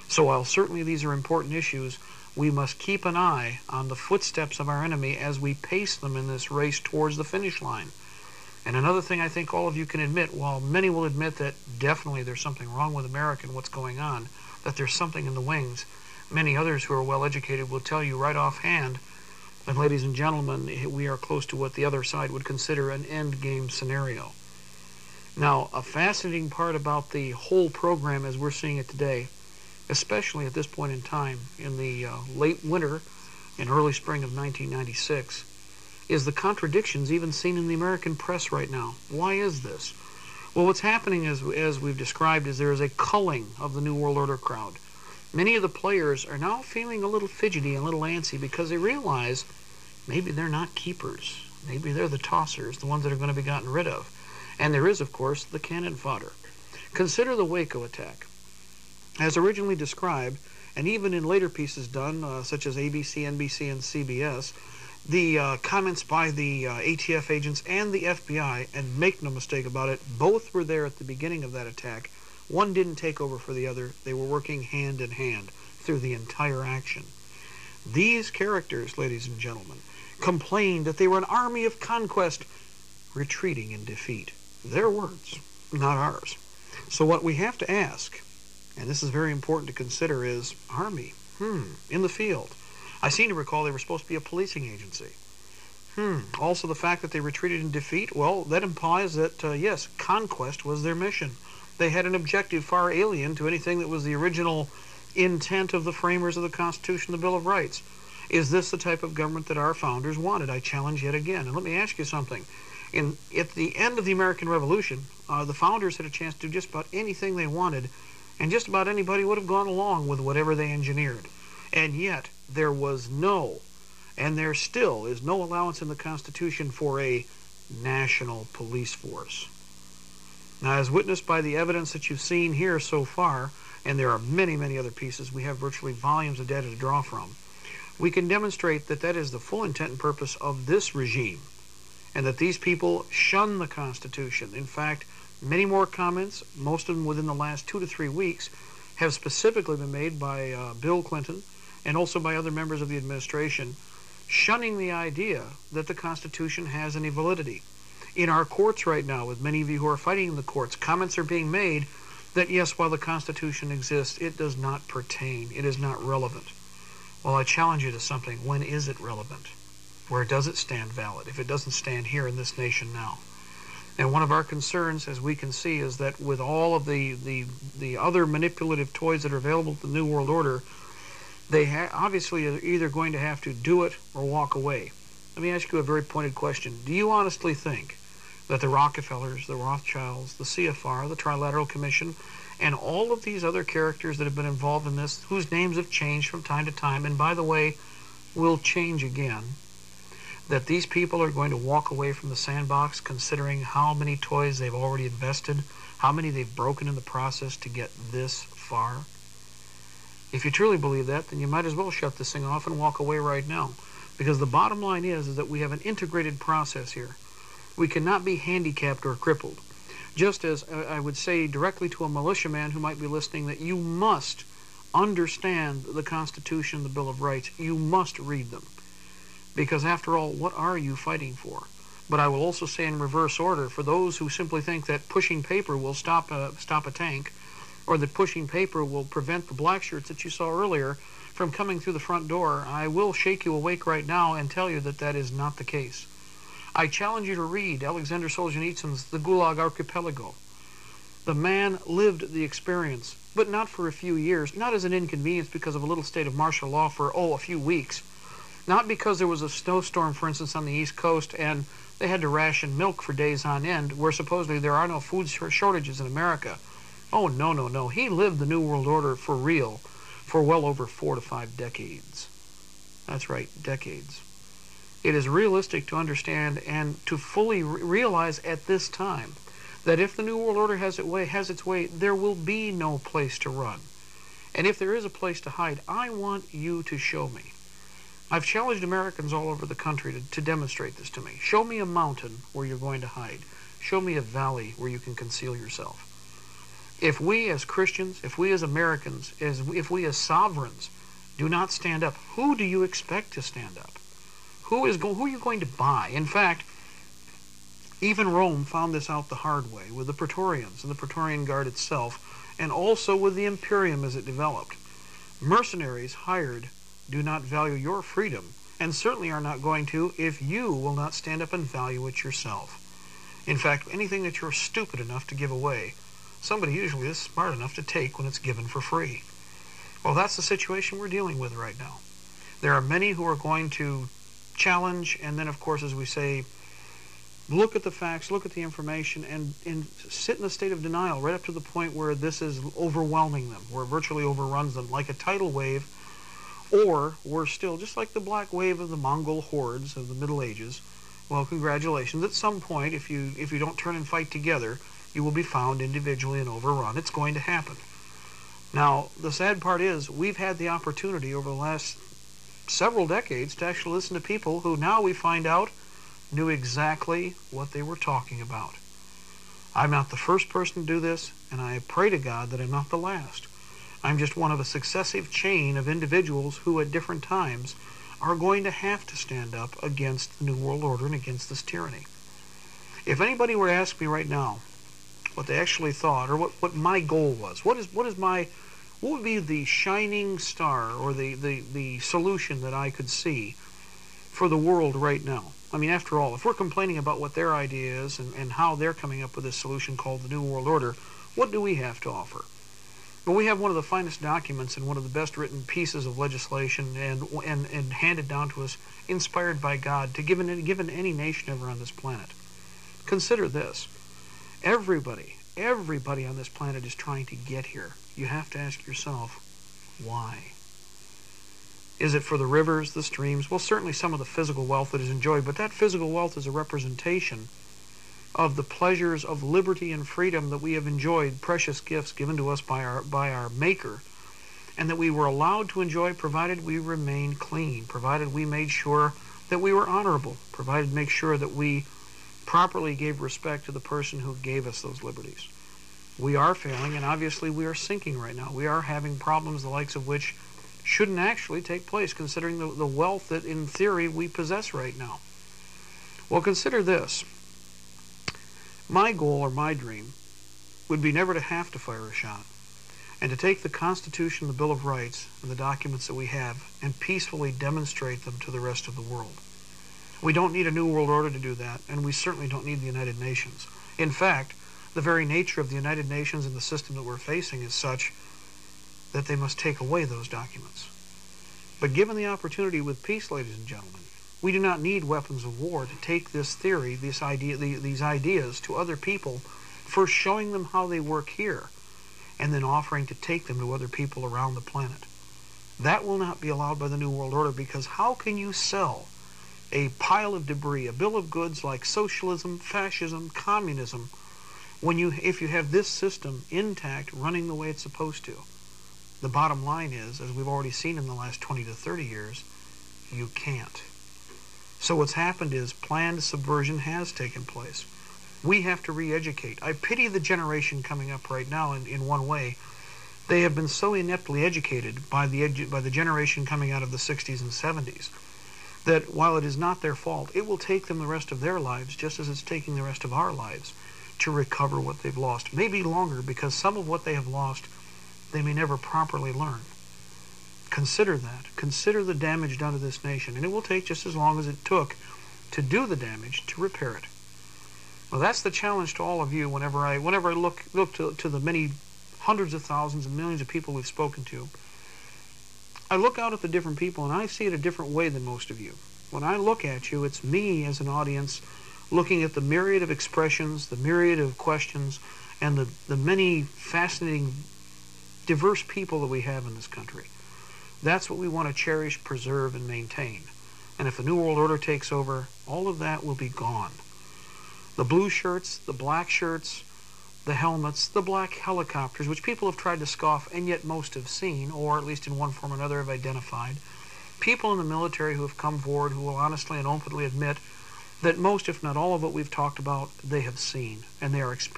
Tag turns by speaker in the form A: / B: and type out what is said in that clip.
A: So while certainly these are important issues, we must keep an eye on the footsteps of our enemy as we pace them in this race towards the finish line. And another thing I think all of you can admit, while many will admit that definitely there's something wrong with America and what's going on, that there's something in the wings, many others who are well educated will tell you right offhand that, ladies and gentlemen, we are close to what the other side would consider an end game scenario. Now, a fascinating part about the whole program as we're seeing it today, especially at this point in time in the late winter and early spring of 1996, is the contradictions even seen in the American press right now. Why is this? Well, what's happening, as we've described, is there is a culling of the New World Order crowd. Many of the players are now feeling a little fidgety and a little antsy because they realize maybe they're not keepers. Maybe they're the tossers, the ones that are going to be gotten rid of. And there is, of course, the cannon fodder. Consider the Waco attack. As originally described, and even in later pieces done, such as ABC, NBC, and CBS, the comments by the ATF agents and the FBI, and make no mistake about it, both were there at the beginning of that attack. One didn't take over for the other. They were working hand in hand through the entire action. These characters, ladies and gentlemen, complained that they were an army of conquest retreating in defeat. Their words, not ours. So what we have to ask, and this is very important to consider, is army, in the field. I seem to recall they were supposed to be a policing agency. Also the fact that they retreated in defeat, well, that implies that, yes, conquest was their mission. They had an objective far alien to anything that was the original intent of the framers of the Constitution, the Bill of Rights. Is this the type of government that our founders wanted? I challenge yet again. And let me ask you something. At the end of the American Revolution, the founders had a chance to do just about anything they wanted, and just about anybody would have gone along with whatever they engineered. And yet, there was no, and there still is no allowance in the Constitution for a national police force. Now, as witnessed by the evidence that you've seen here so far, and there are many, many other pieces, we have virtually volumes of data to draw from, we can demonstrate that that is the full intent and purpose of this regime, and that these people shun the Constitution. In fact, many more comments, most of them within the last 2 to 3 weeks, have specifically been made by Bill Clinton and also by other members of the administration, shunning the idea that the Constitution has any validity. In our courts right now, with many of you who are fighting in the courts, comments are being made that, yes, while the Constitution exists, it does not pertain, it is not relevant. Well, I challenge you to something. When is it relevant? Where does it stand valid, if it doesn't stand here in this nation now? And one of our concerns, as we can see, is that with all of the other manipulative toys that are available to the New World Order, they obviously are either going to have to do it or walk away. Let me ask you a very pointed question. Do you honestly think that the Rockefellers, the Rothschilds, the CFR, the Trilateral Commission, and all of these other characters that have been involved in this, whose names have changed from time to time, and by the way, will change again, that these people are going to walk away from the sandbox considering how many toys they've already invested, how many they've broken in the process to get this far? If you truly believe that, then you might as well shut this thing off and walk away right now. Because the bottom line is that we have an integrated process here. We cannot be handicapped or crippled. Just as I would say directly to a militiaman who might be listening that you must understand the Constitution, the Bill of Rights. You must read them. Because after all, what are you fighting for? But I will also say in reverse order, for those who simply think that pushing paper will stop a tank, or that pushing paper will prevent the black shirts that you saw earlier from coming through the front door, I will shake you awake right now and tell you that that is not the case. I challenge you to read Alexander Solzhenitsyn's The Gulag Archipelago. The man lived the experience, but not for a few years, not as an inconvenience because of a little state of martial law for, a few weeks. Not because there was a snowstorm, for instance, on the East Coast and they had to ration milk for days on end, where supposedly there are no food shortages in America. Oh, no, no, no. He lived the New World Order for real for well over 4 to 5 decades. That's right, decades. It is realistic to understand and to fully realize at this time that if the New World Order has its way, there will be no place to run. And if there is a place to hide, I want you to show me. I've challenged Americans all over the country to demonstrate this to me. Show me a mountain where you're going to hide. Show me a valley where you can conceal yourself. If we as Christians, if we as Americans, if we as sovereigns do not stand up, who do you expect to stand up? Who are you going to buy? In fact, even Rome found this out the hard way with the Praetorians and the Praetorian Guard itself, and also with the Imperium as it developed. Mercenaries hired do not value your freedom, and certainly are not going to if you will not stand up and value it yourself. In fact, anything that you're stupid enough to give away, somebody usually is smart enough to take when it's given for free. Well, that's the situation we're dealing with right now. There are many who are going to challenge, and then, of course, as we say, look at the facts, look at the information, and sit in a state of denial right up to the point where this is overwhelming them, where it virtually overruns them, like a tidal wave, or we're still, just like the black wave of the Mongol hordes of the Middle Ages. Well, congratulations. At some point, if you don't turn and fight together, you will be found individually and overrun. It's going to happen. Now, the sad part is we've had the opportunity over the last several decades to actually listen to people who now we find out knew exactly what they were talking about. I'm not the first person to do this, and I pray to God that I'm not the last. I'm just one of a successive chain of individuals who at different times are going to have to stand up against the New World Order and against this tyranny. If anybody were to ask me right now what they actually thought, or what my goal was, what would be the shining star or the solution that I could see for the world right now? I mean, after all, if we're complaining about what their idea is and how they're coming up with this solution called the New World Order, what do we have to offer? Well, we have one of the finest documents and one of the best written pieces of legislation and handed down to us, inspired by God, to given any nation ever on this planet. Consider this. Everybody on this planet is trying to get here. You have to ask yourself, why? Is it for the rivers, the streams? Well, certainly some of the physical wealth that is enjoyed, but that physical wealth is a representation of the pleasures of liberty and freedom that we have enjoyed, precious gifts given to us by our Maker, and that we were allowed to enjoy provided we remained clean, provided we made sure that we were honorable, provided make sure that we properly gave respect to the person who gave us those liberties. We are failing, and obviously we are sinking right now. We are having problems the likes of which shouldn't actually take place, considering the wealth that, in theory, we possess right now. Well, consider this. My goal or my dream would be never to have to fire a shot, and to take the Constitution, the Bill of Rights, and the documents that we have and peacefully demonstrate them to the rest of the world. We don't need a New World Order to do that, and we certainly don't need the United Nations. In fact, the very nature of the United Nations and the system that we're facing is such that they must take away those documents. But given the opportunity with peace, ladies and gentlemen, we do not need weapons of war to take this theory, these ideas to other people, first showing them how they work here, and then offering to take them to other people around the planet. That will not be allowed by the New World Order, because how can you sell a pile of debris, a bill of goods like socialism, fascism, communism, if you have this system intact, running the way it's supposed to? The bottom line is, as we've already seen in the last 20 to 30 years, you can't. So what's happened is planned subversion has taken place. We have to re-educate. I pity the generation coming up right now in one way. They have been so ineptly educated by the generation coming out of the 60s and 70s that while it is not their fault, it will take them the rest of their lives, just as it's taking the rest of our lives, to recover what they've lost. Maybe longer, because some of what they have lost they may never properly learn. Consider that. Consider the damage done to this nation, and it will take just as long as it took to do the damage to repair it. Well, that's the challenge to all of you whenever I look to the many hundreds of thousands and millions of people we've spoken to. I look out at the different people, and I see it a different way than most of you. When I look at you, it's me as an audience looking at the myriad of expressions, the myriad of questions, and the many fascinating, diverse people that we have in this country. That's what we want to cherish, preserve, and maintain. And if the New World Order takes over, all of that will be gone. The blue shirts, the black shirts, the helmets, the black helicopters, which people have tried to scoff, and yet most have seen, or at least in one form or another have identified. People in the military who have come forward who will honestly and openly admit that most, if not all of what we've talked about, they have seen, and they are experiencing.